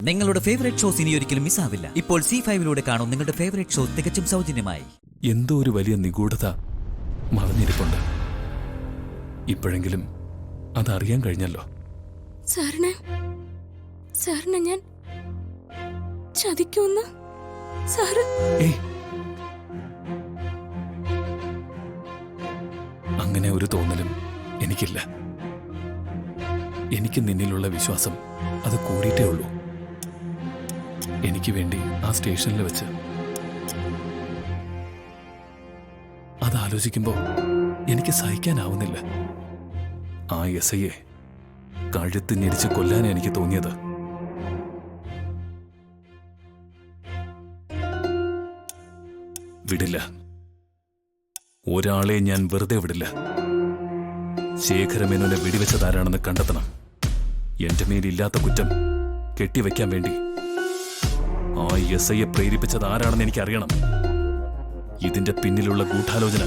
നിങ്ങളുടെ favourite shows ഇനി ഒരിക്കലും മിസ്സാവില്ല. ഇപ്പോൾ C5 കാണും നിങ്ങളുടെ ഫേവറേറ്റ് ഷോ തികച്ചും സൗജന്യമായി. എന്തോ ഒരു വലിയ നിഗൂഢത മറഞ്ഞിരിപ്പുണ്ട്. ഇപ്പോഴെങ്കിലും അതറിയാൻ കഴിഞ്ഞല്ലോ. സാറിനെ ഞാൻ ചതിക്കുമെന്ന് സാറ് അങ്ങനെ ഒരു തോന്നലും എനിക്കില്ല. എനിക്ക് നിന്നിലുള്ള വിശ്വാസം അത് കൂടിയിട്ടേ ഉള്ളൂ. എനിക്ക് വേണ്ടി ആ സ്റ്റേഷനിൽ വെച്ച് അതാലോചിക്കുമ്പോ എനിക്ക് സഹിക്കാനാവുന്നില്ല. ആ എസ്ഐയെ കഴുത്ത് ഞെരിച്ച് കൊല്ലാൻ എനിക്ക് തോന്നിയത്. വിടില്ല, ഒരാളെ ഞാൻ വെറുതെ വിടില്ല. ശേഖരമേനോനെ വെടിവെച്ചതാരാണെന്ന് കണ്ടെത്തണം. എന്റെ മേലില്ലാത്ത കുറ്റം കെട്ടിവെക്കാൻ വേണ്ടി ആ എസ്ഐയെ പ്രേരിപ്പിച്ചത് ആരാണെന്ന് എനിക്കറിയണം. ഇതിന്റെ പിന്നിലുള്ള ഗൂഢാലോചന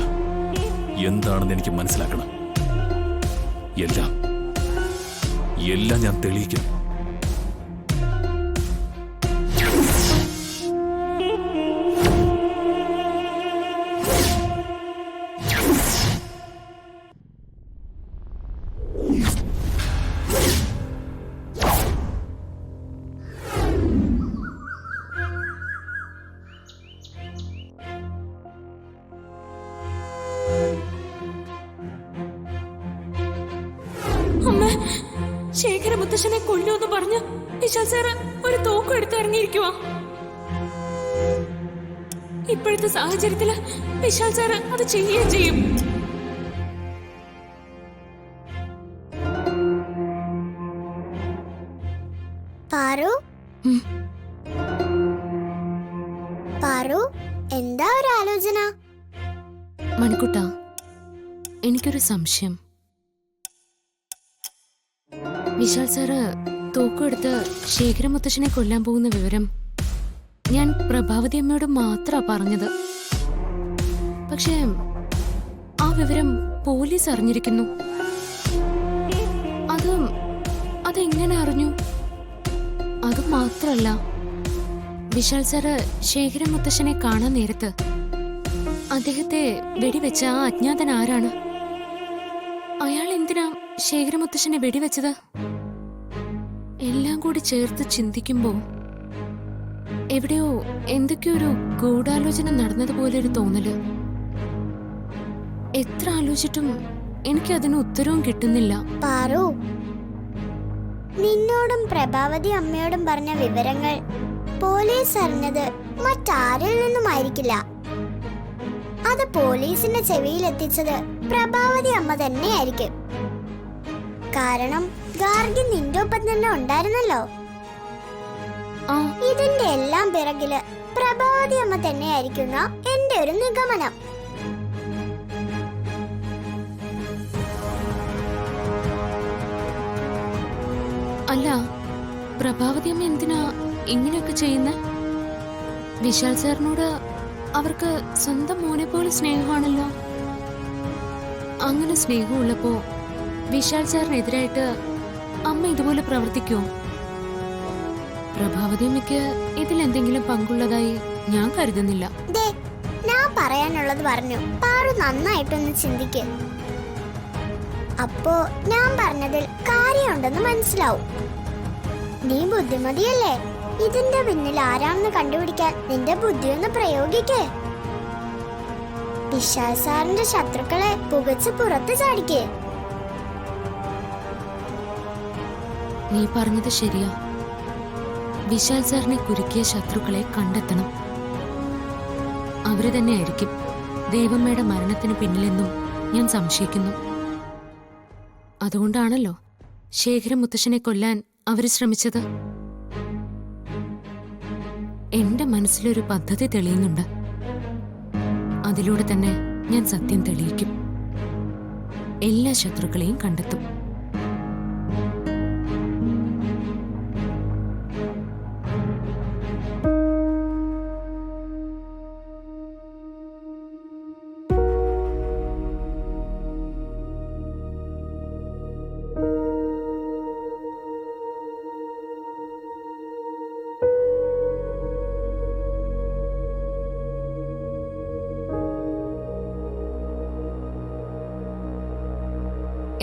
എന്താണെന്ന് എനിക്ക് മനസ്സിലാക്കണം. എല്ലാം ഞാൻ തെളിയിക്കും. അമ്മ, ശേഖര മുത്തശ്ശനെ കൊല്ലുമെന്ന് പറഞ്ഞ് വിശാൽ സാറ് ഒരു തോക്ക് എടുത്ത് ഇറങ്ങിയിരിക്കുവാ. ഇപ്പോഴത്തെ സാഹചര്യത്തില് വിശാൽ സാറ് അത് ചെയ്യുകയും ചെയ്യും. പാറു, എന്താ ഒരു ആലോചന? മണിക്കുട്ട, എനിക്കൊരു സംശയം. വിശാൽ സാറ് തോക്കെടുത്ത് ശേഖര മുത്തശ്ശനെ കൊല്ലാൻ പോകുന്ന വിവരം ഞാൻ പ്രഭാവതി അമ്മയോട് മാത്രാ പറഞ്ഞത്. പക്ഷേ ആ വിവരം പോലീസ് അറിഞ്ഞിരിക്കുന്നു. അതെങ്ങനെ അറിഞ്ഞു? അതുമാത്രല്ല, വിശാൽ സാറ് ശേഖര മുത്തശ്ശനെ കാണാൻ നേരത്ത് അദ്ദേഹത്തെ വെടിവെച്ച ആ അജ്ഞാതൻ ആരാണ്? അയാൾ എന്തിനാ ശേഖര മുത്തശ്ശനെ വെടിവെച്ചത്? എല്ലാം കൂടി ചേർത്ത് ചിന്തിക്കുമ്പോ എവിടെയോ എന്തൊക്കെയോ ഒരു ഗൂഢാലോചന നടന്നതുപോലെ ഒരു തോന്നല്. എത്ര ആലോചിച്ചിട്ടും എനിക്ക് അതിന് ഉത്തരവും കിട്ടുന്നില്ല. പാറു, നിന്നോടും പ്രഭാവതി അമ്മയോടും പറഞ്ഞ വിവരങ്ങൾ പോലീസ് അറിഞ്ഞത് മറ്റാരിൽ നിന്നുമായിരിക്കില്ല. അത് പോലീസിന്റെ ചെവിയിൽ എത്തിച്ചത് പ്രഭാവതി അമ്മ തന്നെയായിരിക്കും. കാരണം ഗാർഗി നിന്റെ ഒപ്പം തന്നെ ഉണ്ടായിരുന്നല്ലോ. ഇതിന്റെ എല്ലാം പിറകില് പ്രഭാവതി അമ്മ തന്നെയായിരിക്കുന്ന എന്റെ ഒരു നിഗമനം. അല്ല, പ്രഭാവതി അമ്മ എന്തിനാ ഇങ്ങനെയൊക്കെ ചെയ്യുന്ന? വിശാൽ സാറിനോട് അവർക്ക് സ്വന്തം മോനെ പോലെ സ്നേഹമാണല്ലോ. അങ്ങനെ സ്നേഹമുള്ളപ്പോ വിശാൽ സാറിനെതിരായിട്ട് അമ്മ ഇതുപോലെ പ്രവർത്തിക്കുമോ? പ്രഭാവതി അമ്മയ്ക്ക് ഇതിലെന്തെങ്കിലും പങ്കുള്ളതായി ഞാൻ കരുതുന്നില്ല. ഞാൻ പറയാനുള്ളത് പറഞ്ഞു. പാറു നന്നായിട്ടൊന്ന് ചിന്തിക്ക്. അപ്പോ ഞാൻ പറഞ്ഞതിൽ കാര്യമുണ്ടെന്ന് മനസ്സിലാവും. നീ ബുദ്ധിമതിയല്ലേ? ഇതിന്റെ പിന്നിൽ ആരാണെന്ന് കണ്ടുപിടിക്കാൻ നിന്റെ ബുദ്ധിയൊന്ന് പ്രയോഗിക്കേ. വിശാൽ സാറിന്റെ ശത്രുക്കളെ പുകച്ച് പുറത്ത് ചാടിക്കേ. നീ പറഞ്ഞത് ശരിയാ. വിശാൽ സാറിനെ കുരുക്കിയ ശത്രുക്കളെ കണ്ടെത്തണം. അവര് തന്നെയായിരിക്കും ദേവമ്മയുടെ മരണത്തിന് പിന്നിലെന്നും ഞാൻ സംശയിക്കുന്നു. അതുകൊണ്ടാണല്ലോ ശേഖര മുത്തശ്ശനെ കൊല്ലാൻ അവര് ശ്രമിച്ചത്. എന്റെ മനസ്സിലൊരു പദ്ധതി തെളിയുന്നുണ്ട്. അതിലൂടെ തന്നെ ഞാൻ സത്യം തെളിയിക്കും. എല്ലാ ശത്രുക്കളെയും കണ്ടെത്തും.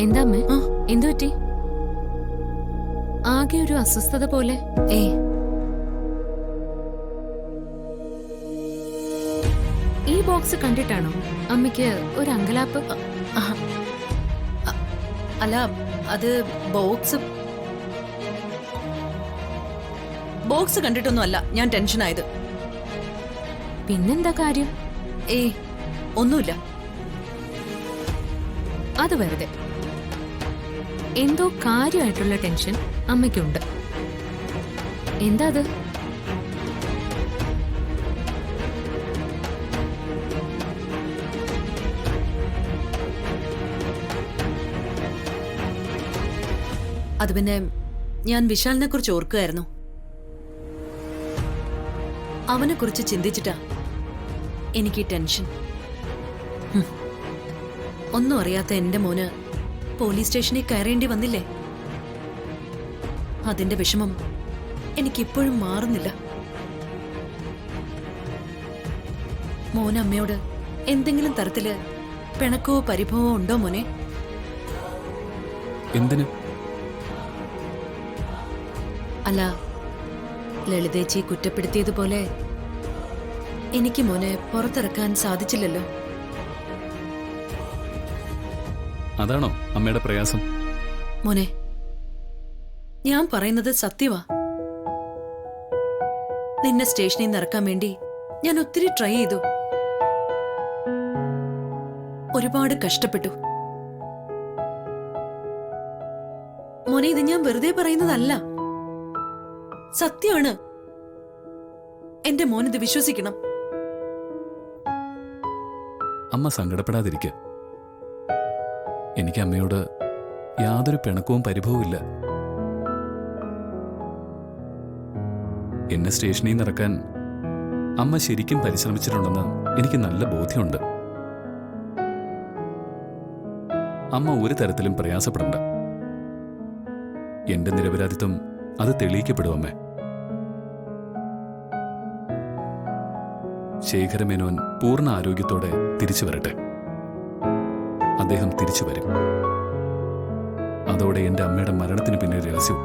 എന്താ അമ്മേ? എന്തു പറ്റി? ആകെ ഒരു അസ്വസ്ഥത പോലെ. ഈ ബോക്സ് കണ്ടിട്ടാണോ അമ്മയ്ക്ക് ഒരു അങ്കലാപ്പ്? അല്ല, അത് ബോക്സ് കണ്ടിട്ടൊന്നും അല്ല ഞാൻ ടെൻഷൻ ആയത്. പിന്നെന്താ കാര്യം? ഒന്നുമില്ല. അത് വെറുതെ. എന്തോ കാര്യമായിട്ടുള്ള ടെൻഷൻ അമ്മയ്ക്കുണ്ട്. എന്താ അത്? അത് പിന്നെ ഞാൻ വിശാലിനെ കുറിച്ച് ഓർക്കുകയായിരുന്നു. അവനെ കുറിച്ച് ചിന്തിച്ചിട്ടാ എനിക്ക് ടെൻഷൻ. ഒന്നും അറിയാത്ത എന്റെ മോന് പോലീസ് സ്റ്റേഷനിൽ കയറേണ്ടി വന്നില്ലേ? അതിന്റെ വിഷമം എനിക്കിപ്പോഴും മാറുന്നില്ല. മോന് അമ്മയോട് എന്തെങ്കിലും തരത്തില് പിണക്കവോ പരിഭവമോ ഉണ്ടോ മോനെ? എന്തിന്? അല്ല, ലളിതേച്ചി കുറ്റപ്പെടുത്തിയതുപോലെ എനിക്ക് മോനെ പുറത്തിറക്കാൻ സാധിച്ചില്ലല്ലോ. അതാണോ അമ്മയുടെ പ്രയാസം? മോനെ, ഞാൻ പറയുന്നത് സത്യവാ. നിന്നെ സ്റ്റേഷനിൽ നിന്ന് ഇറക്കാൻ വേണ്ടി ഞാൻ ഒത്തിരി ട്രൈ ചെയ്തു, ഒരുപാട് കഷ്ടപ്പെട്ടു. മോനെ, ഇത് ഞാൻ വെറുതെ പറയുന്നതല്ല, സത്യമാണ്. എന്റെ മോനിത് വിശ്വസിക്കണം. അമ്മ സങ്കടപ്പെടാതിരിക്കുക. എനിക്ക് അമ്മയോട് യാതൊരു പിണക്കവും പരിഭവവും ഇല്ല. എന്നെ സ്റ്റേഷനിൽ നിന്ന് ഇറക്കാൻ അമ്മ ശരിക്കും പരിശ്രമിച്ചിട്ടുണ്ടെന്ന് എനിക്ക് നല്ല ബോധ്യമുണ്ട്. അമ്മ ഒരു തരത്തിലും പ്രയാസപ്പെടണ്ട. എന്റെ നിരപരാധിത്വം അത് തെളിയിക്കപ്പെടും അമ്മേ. ശേഖരമേനോൻ പൂർണ്ണ ആരോഗ്യത്തോടെ തിരിച്ചു വരട്ടെ. അദ്ദേഹം തിരിച്ചു വരും. അതോടെ എന്റെ അമ്മയുടെ മരണത്തിന് പിന്നിൽ രഹസ്യവും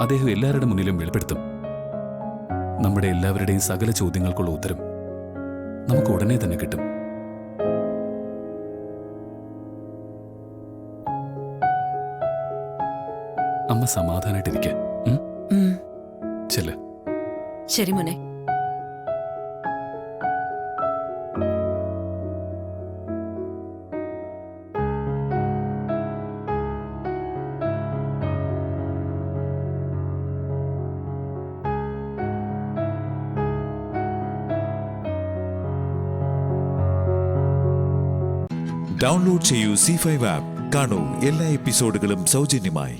അദ്ദേഹം എല്ലാവരുടെ മുന്നിലും വെളിപ്പെടുത്തും. നമ്മുടെ എല്ലാവരുടെയും സകല ചോദ്യങ്ങൾക്കുള്ള ഉത്തരം നമുക്ക് ഉടനെ തന്നെ കിട്ടും. അമ്മ സമാധാനായിട്ടിരിക്കെ. ചെല്ല്. ശരി മോനെ. ഡൗൺലോഡ് ചെയ്യൂ C5 ആപ്പ്. കാണൂ എല്ലാ എപ്പിസോഡുകളും സൗജന്യമായി.